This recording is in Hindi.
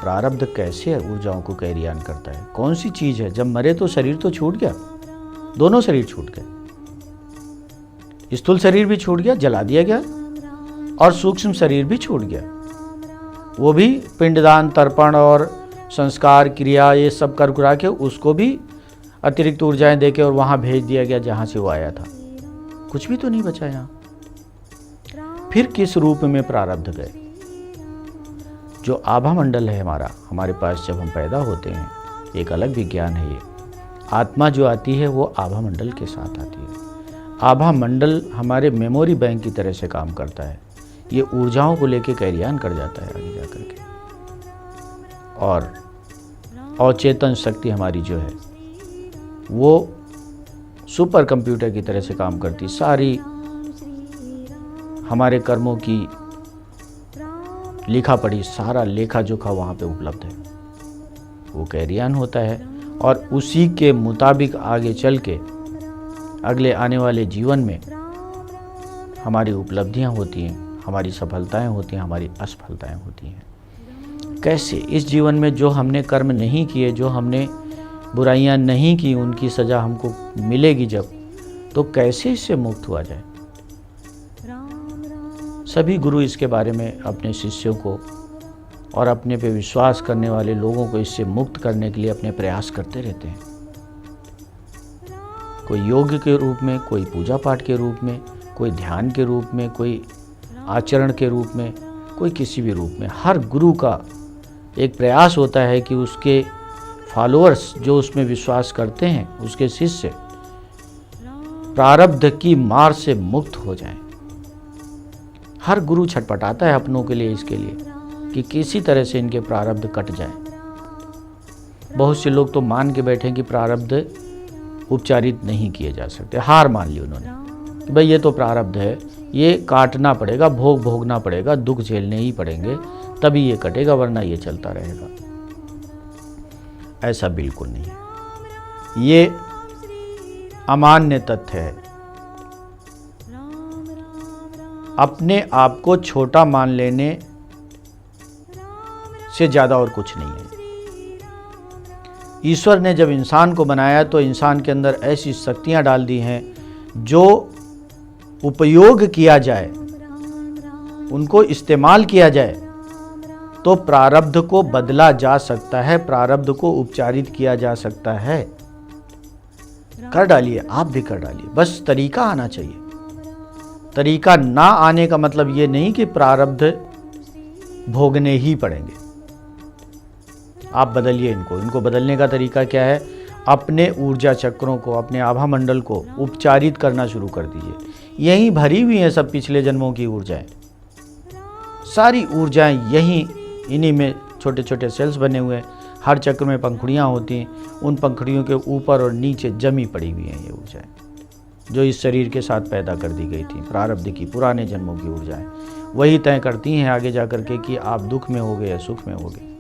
प्रारब्ध कैसे ऊर्जाओं को कैरी ऑन करता है, कौन सी चीज़ है। जब मरे तो शरीर तो छूट गया, दोनों शरीर छूट गए, स्थूल शरीर भी छूट गया, जला दिया गया, और सूक्ष्म शरीर भी छूट गया। वो भी पिंडदान, तर्पण और संस्कार क्रिया ये सब कर कुरा के उसको भी अतिरिक्त ऊर्जाएं देके और वहाँ भेज दिया गया जहाँ से वो आया था। कुछ भी तो नहीं बचा यहाँ। फिर किस रूप में प्रारब्ध गए। जो आभा मंडल है हमारे पास जब हम पैदा होते हैं, एक अलग विज्ञान है ये। आत्मा जो आती है वो आभा मंडल के साथ आती है। आभा मंडल हमारे मेमोरी बैंक की तरह से काम करता है। ये ऊर्जाओं को लेके कैरी ऑन कर जाता है आगे जा करके, और अवचेतन शक्ति हमारी जो है वो सुपर कंप्यूटर की तरह से काम करती। सारी हमारे कर्मों की लिखा पढ़ी, सारा लेखा जोखा वहाँ पे उपलब्ध है, वो कैरी ऑन होता है। और उसी के मुताबिक आगे चल के अगले आने वाले जीवन में हमारी उपलब्धियाँ होती हैं, हमारी सफलताएं होती हैं, हमारी असफलताएं होती हैं। कैसे इस जीवन में जो हमने कर्म नहीं किए, जो हमने बुराइयां नहीं की, उनकी सज़ा हमको मिलेगी जब, तो कैसे इससे मुक्त हुआ जाए। सभी गुरु इसके बारे में अपने शिष्यों को और अपने पे विश्वास करने वाले लोगों को इससे मुक्त करने के लिए अपने प्रयास करते रहते हैं। कोई योग के रूप में, कोई पूजा पाठ के रूप में, कोई ध्यान के रूप में, कोई आचरण के रूप में, कोई किसी भी रूप में। हर गुरु का एक प्रयास होता है कि उसके फॉलोअर्स जो उसमें विश्वास करते हैं, उसके शिष्य प्रारब्ध की मार से मुक्त हो जाएं। हर गुरु छटपटाता है अपनों के लिए, इसके लिए कि किसी तरह से इनके प्रारब्ध कट जाए। बहुत से लोग तो मान के बैठे कि प्रारब्ध उपचारित नहीं किए जा सकते, हार मान ली उन्होंने कि भाई ये तो प्रारब्ध है, ये काटना पड़ेगा, भोगना पड़ेगा, दुख झेलने ही पड़ेंगे, तभी ये कटेगा, वरना ये चलता रहेगा। ऐसा बिल्कुल नहीं है, ये अमान्य तथ्य है। अपने आप को छोटा मान लेने से ज़्यादा और कुछ नहीं है। ईश्वर ने जब इंसान को बनाया तो इंसान के अंदर ऐसी शक्तियां डाल दी हैं जो उपयोग किया जाए, उनको इस्तेमाल किया जाए तो प्रारब्ध को बदला जा सकता है, प्रारब्ध को उपचारित किया जा सकता है। कर डालिए, आप भी कर डालिए, बस तरीका आना चाहिए। तरीका ना आने का मतलब ये नहीं कि प्रारब्ध भोगने ही पड़ेंगे। आप बदलिए इनको बदलने का तरीका क्या है? अपने ऊर्जा चक्रों को, अपने आभा मंडल को उपचारित करना शुरू कर दीजिए। यहीं भरी हुई हैं सब पिछले जन्मों की ऊर्जाएं, सारी ऊर्जाएं यहीं, इन्हीं में छोटे छोटे सेल्स बने हुए हैं। हर चक्र में पंखुड़ियाँ होती हैं, उन पंखुड़ियों के ऊपर और नीचे जमी पड़ी हुई हैं ये ऊर्जाएं, जो इस शरीर के साथ पैदा कर दी गई थी। प्रारब्ध की, पुराने जन्मों की ऊर्जाएं वही तय करती हैं आगे जा कर के कि आप दुख में होगे या सुख में होगे।